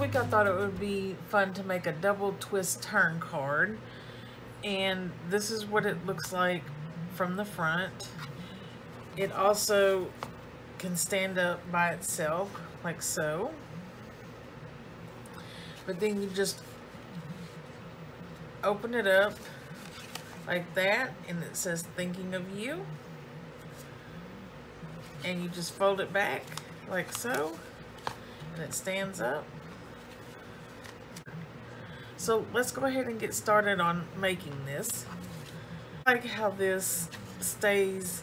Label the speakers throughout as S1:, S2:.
S1: week I thought it would be fun to make a double twist turn card, and this is what it looks like from the front. It also can stand up by itself like so, but then you just open it up like that, and it says thinking of you, and you just fold it back like so, and it stands up. So let's go ahead and get started on making this. I like how this stays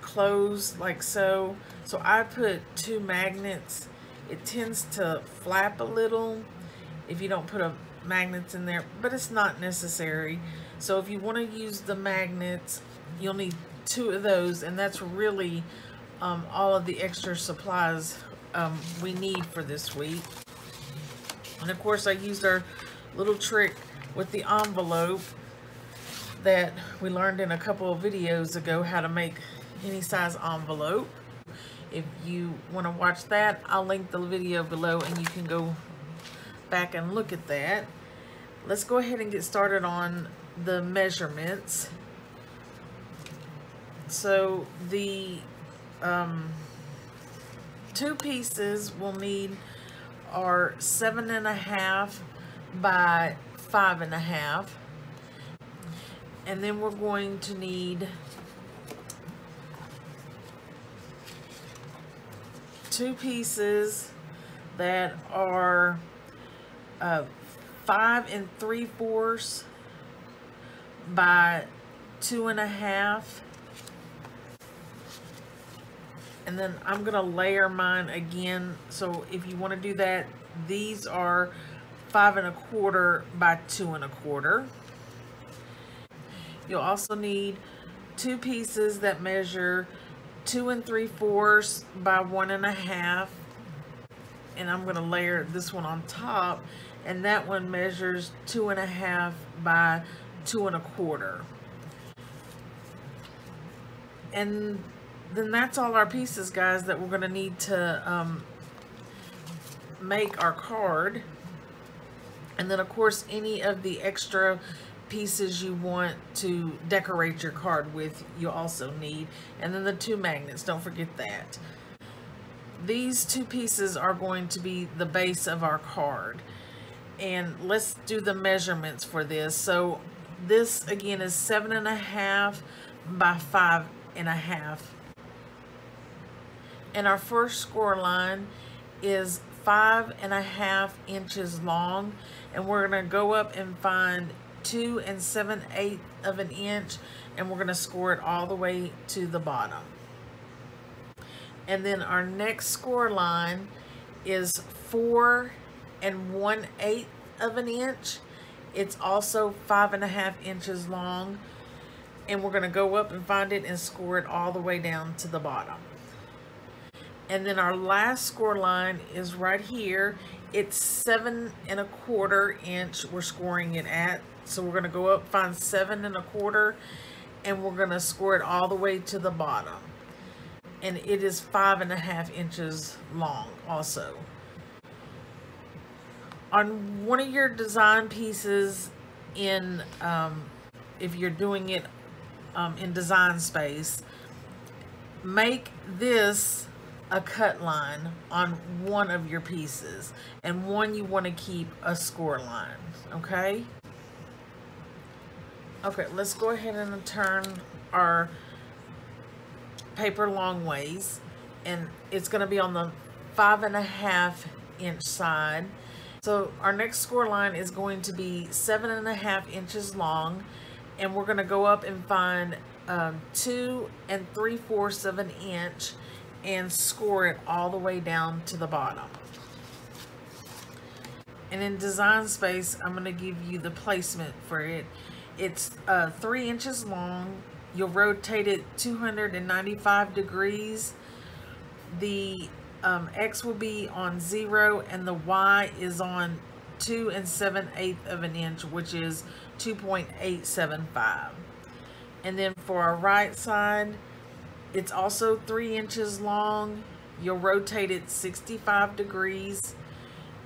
S1: closed like so. So I put 2 magnets. It tends to flap a little if you don't put magnets in there, but it's not necessary. So if you want to use the magnets, you'll need 2 of those, and that's really all of the extra supplies we need for this week. And of course I used our little trick with the envelope that we learned in a couple of videos ago, how to make any size envelope. If you want to watch that, I'll link the video below and you can go back and look at that. Let's go ahead and get started on the measurements. So the 2 pieces we'll need are 7.5 by 5.5, and then we're going to need 2 pieces that are 5 3/4 by 2.5, and then I'm gonna layer mine again. So if you want to do that, these are 5 1/4 by 2 1/4. You'll also need 2 pieces that measure 2 3/4 by 1 1/2, and I'm going to layer this one on top, and that one measures 2 1/2 by 2 1/4. And then that's all our pieces, guys, that we're going to need to make our card. And then of course any of the extra pieces you want to decorate your card with, you also need. And then the 2 magnets, don't forget that. These 2 pieces are going to be the base of our card. And let's do the measurements for this. So this again is 7.5 by 5.5. And our first score line is 5.5 inches long, and we're going to go up and find 2 7/8 of an inch, and we're going to score it all the way to the bottom. And then our next score line is 4 1/8 of an inch. It's also 5.5 inches long, and we're going to go up and find it and score it all the way down to the bottom. And then our last score line is right here. It's 7 1/4 inch we're scoring it at. So we're going to go up, find 7 1/4, and we're going to score it all the way to the bottom. And it is 5.5 inches long also. On one of your design pieces in, if you're doing it in Design Space, make this a cut line on one of your pieces, and one you want to keep a score line. Okay, let's go ahead and turn our paper long ways, and it's going to be on the 5.5 inch side. So our next score line is going to be 7.5 inches long, and we're going to go up and find 2 3/4 of an inch and score it all the way down to the bottom. And in Design Space, I'm going to give you the placement for it. It's 3 inches long. You'll rotate it 295 degrees. The X will be on 0, and the Y is on 2 7/8 of an inch, which is 2.875. And then for our right side, it's also 3 inches long. You'll rotate it 65 degrees.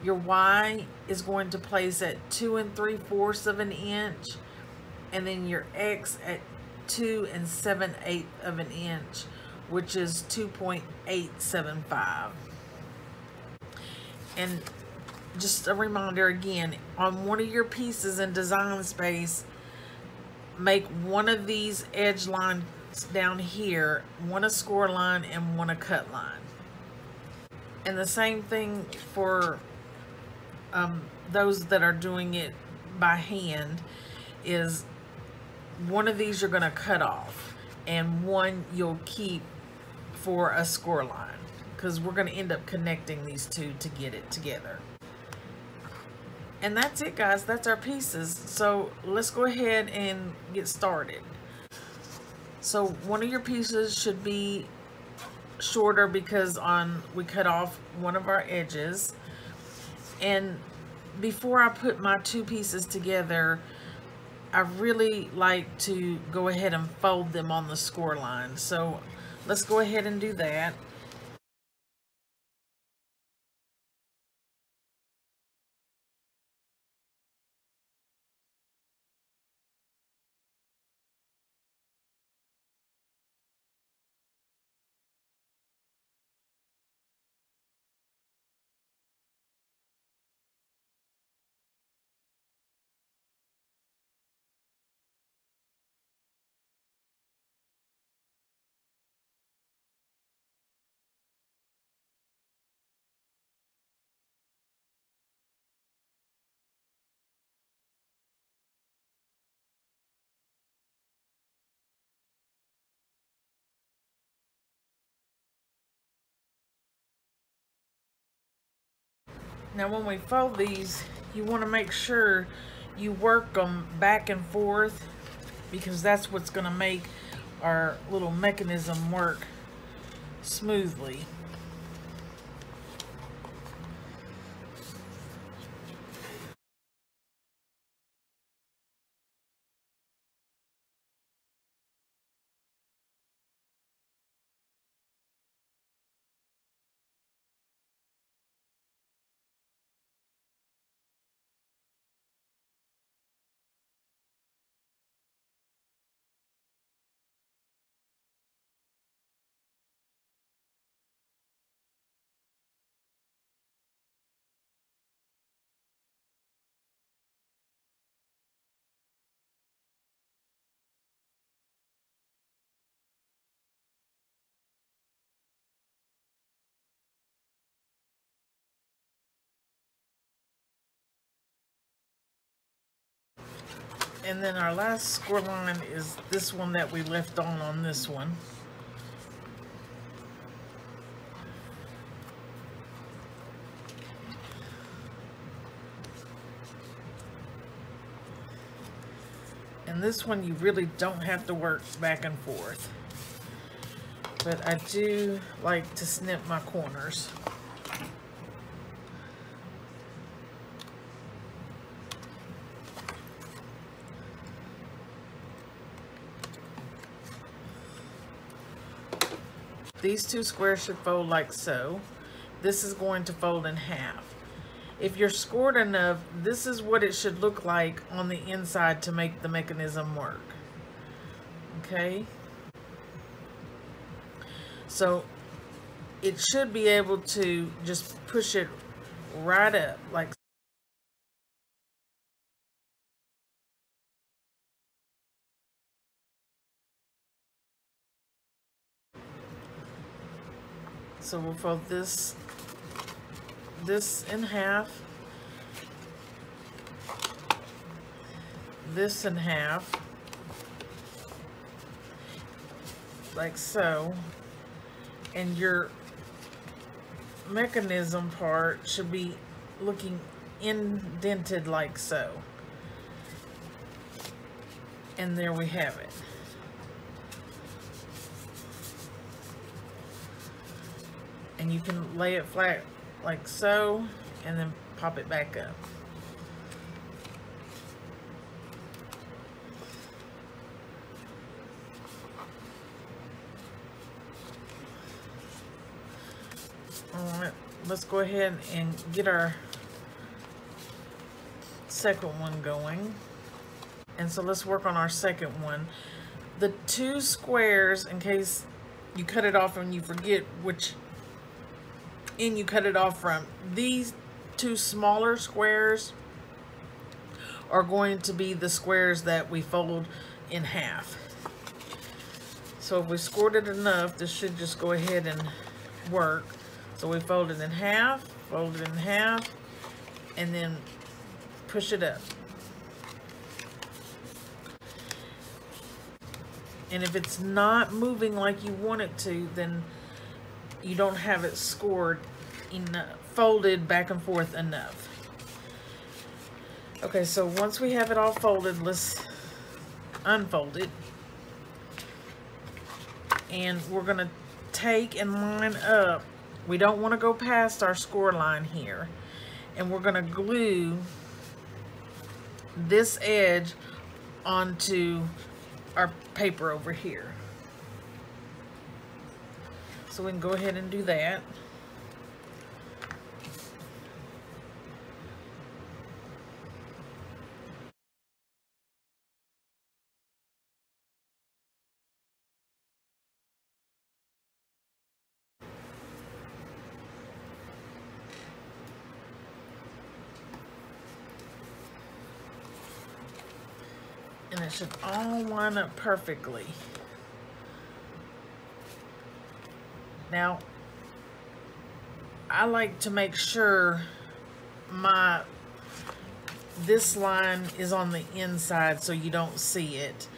S1: Your Y is going to place at 2 3/4 of an inch, and then your X at 2 7/8 of an inch, which is 2.875. And just a reminder again, on one of your pieces in Design Space, make one of these edge lines down here, one a score line and one a cut line. And the same thing for those that are doing it by hand, is one of these you're going to cut off and one you'll keep for a score line, because we're going to end up connecting these two to get it together. And that's it, guys. That's our pieces. So let's go ahead and get started. So one of your pieces should be shorter because we cut off one of our edges. And before I put my two pieces together, I really like to go ahead and fold them on the score line. So let's go ahead and do that. Now when we fold these, you want to make sure you work them back and forth, because that's what's going to make our little mechanism work smoothly. And then our last score line is this one that we left on this one. And this one you really don't have to work back and forth. But I do like to snip my corners. These two squares should fold like so. This is going to fold in half. If you're scored enough, this is what it should look like on the inside to make the mechanism work. Okay? So it should be able to just push it right up like so. So we'll fold this in half, this in half, like so, and your mechanism part should be looking indented like so. And there we have it. And you can lay it flat like so, and then pop it back up. All right, let's go ahead and get our second one going. And so let's work on our second one. The two squares, in case you cut it off and you forget which end you cut it off from, these two smaller squares are going to be the squares that we fold in half. So if we scored it enough, this should just go ahead and work. So we fold it in half, and then push it up. And if it's not moving like you want it to, then you don't have it scored enough, folded back and forth enough. Okay, so once we have it all folded, let's unfold it. And we're gonna take and line up. We don't want to go past our score line here. And we're gonna glue this edge onto our paper over here. So we can go ahead and do that. And it should all line up perfectly. Now, I like to make sure this line is on the inside so you don't see it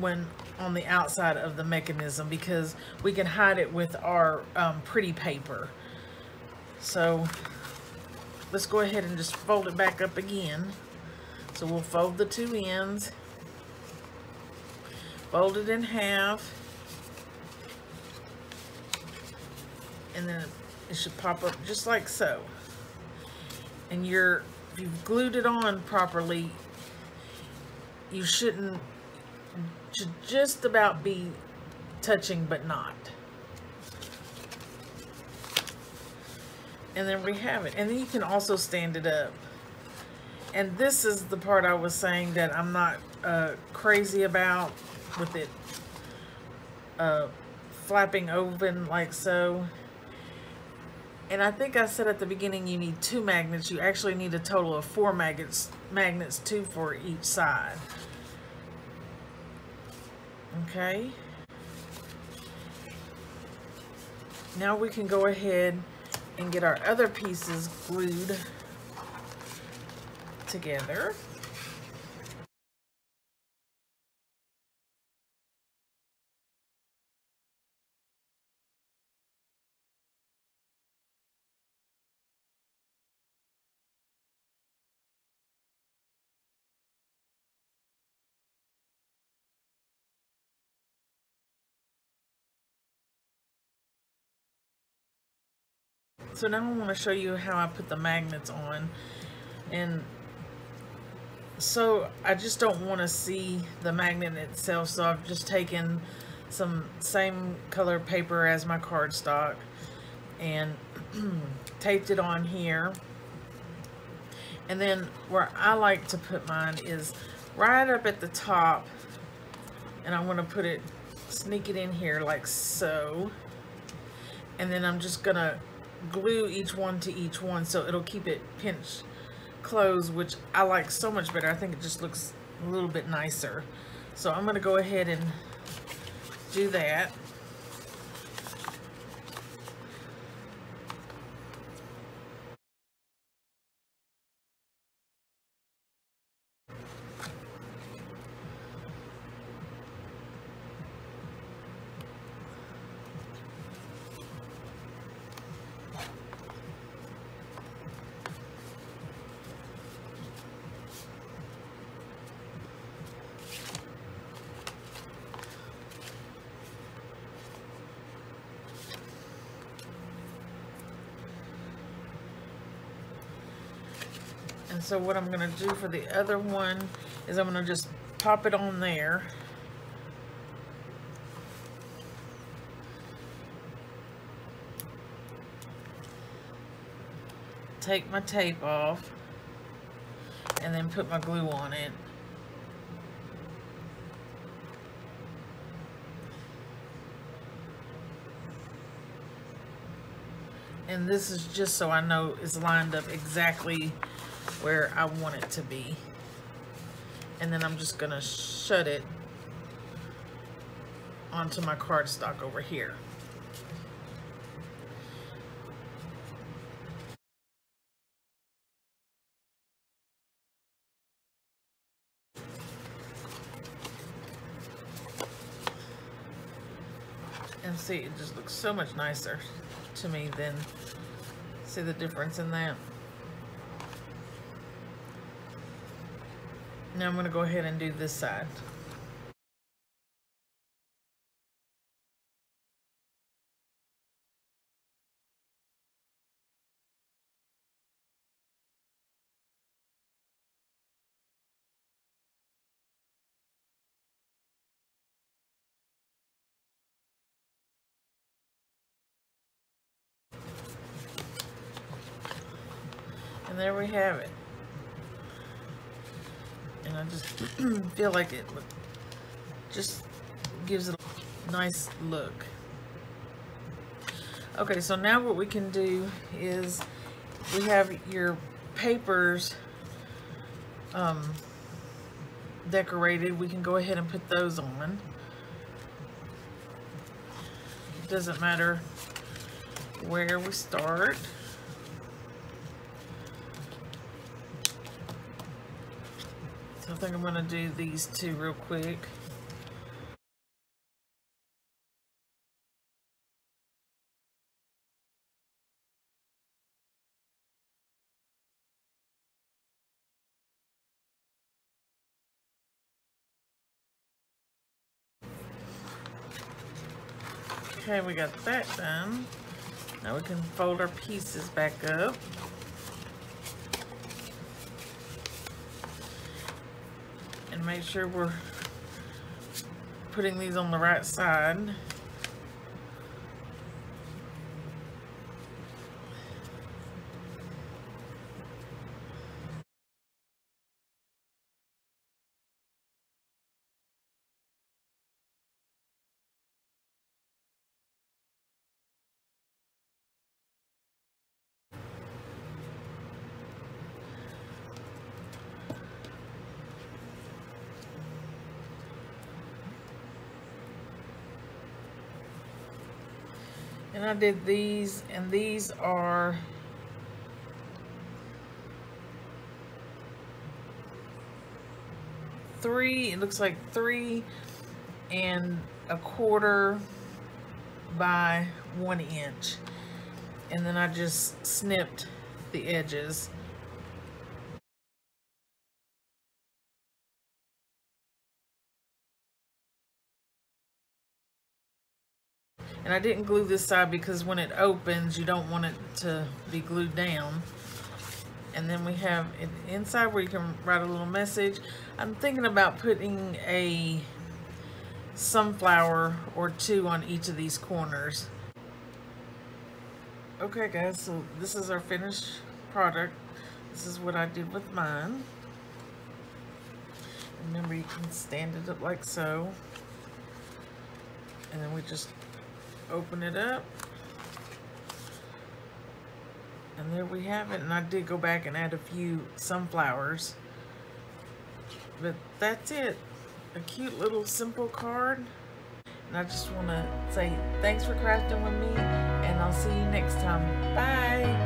S1: when on the outside of the mechanism, because we can hide it with our pretty paper. So let's go ahead and just fold it back up again. So we'll fold the two ends, fold it in half, and then it should pop up just like so. And if you've glued it on properly, you should just about be touching, but not. And then we have it. And then you can also stand it up. And this is the part I was saying that I'm not crazy about, with it flapping open like so. And I think I said at the beginning you need 2 magnets. You actually need a total of 4 magnets, 2 for each side. Okay. Now we can go ahead and get our other pieces glued together. So now I want to show you how I put the magnets on. And so I just don't want to see the magnet itself, so I've just taken some same color paper as my cardstock and taped it on here. And then where I like to put mine is right up at the top, and I'm going to put it, sneak it in here like so. And then I'm just going to glue each one to each one so it'll keep it pinched closed, which I like so much better. I think it just looks a little bit nicer. So I'm going to go ahead and do that. And so what I'm going to do for the other one is I'm going to just pop it on there. Take my tape off. and then put my glue on it. And this is just so I know it's lined up exactly where I want it to be. And then I'm just gonna shut it onto my cardstock over here. And see, it just looks so much nicer to me than, see the difference in that? Now I'm going to go ahead and do this side. And there we have it. And I just feel like it just gives it a nice look. Okay, so now what we can do is we have your papers decorated. We can go ahead and put those on. It doesn't matter where we start. So I think I'm going to do these two real quick. Okay, we got that done. Now we can fold our pieces back up. And make sure we're putting these on the right side. And I did these, and these are it looks like 3 1/4 by 1 inch. And then I just snipped the edges. And I didn't glue this side because when it opens, you don't want it to be glued down. And then we have it inside where you can write a little message. I'm thinking about putting a sunflower or 2 on each of these corners. Okay guys, so this is our finished product. This is what I did with mine. Remember, you can stand it up like so. And then we just open it up, and there we have it. And I did go back and add a few sunflowers, but that's it. A cute little simple card. And I just want to say thanks for crafting with me, and I'll see you next time. Bye.